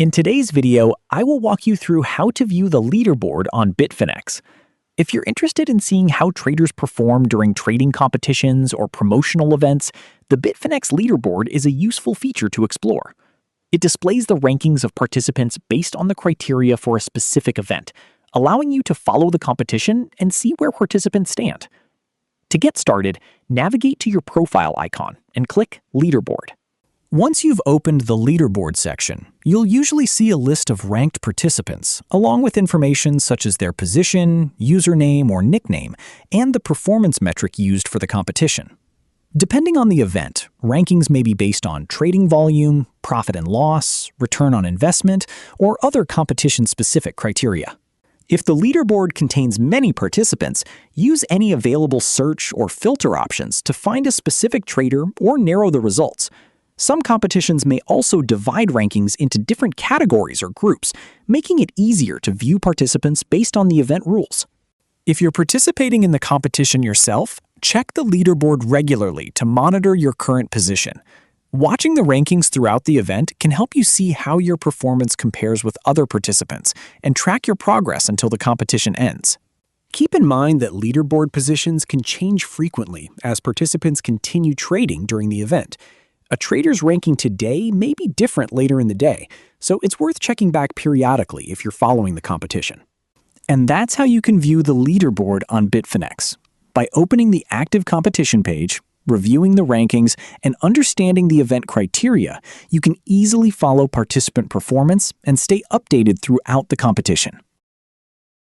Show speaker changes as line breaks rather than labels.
In today's video, I will walk you through how to view the leaderboard on Bitfinex. If you're interested in seeing how traders perform during trading competitions or promotional events, the Bitfinex leaderboard is a useful feature to explore. It displays the rankings of participants based on the criteria for a specific event, allowing you to follow the competition and see where participants stand. To get started, navigate to your profile icon and click Leaderboard.
Once you've opened the leaderboard section, you'll usually see a list of ranked participants, along with information such as their position, username or nickname, and the performance metric used for the competition. Depending on the event, rankings may be based on trading volume, profit and loss, return on investment, or other competition-specific criteria. If the leaderboard contains many participants, use any available search or filter options to find a specific trader or narrow the results. Some competitions may also divide rankings into different categories or groups, making it easier to view participants based on the event rules.
If you're participating in the competition yourself, check the leaderboard regularly to monitor your current position. Watching the rankings throughout the event can help you see how your performance compares with other participants and track your progress until the competition ends. Keep in mind that leaderboard positions can change frequently as participants continue trading during the event. A trader's ranking today may be different later in the day, so it's worth checking back periodically if you're following the competition. And that's how you can view the leaderboard on Bitfinex. By opening the active competition page, reviewing the rankings, and understanding the event criteria, you can easily follow participant performance and stay updated throughout the competition.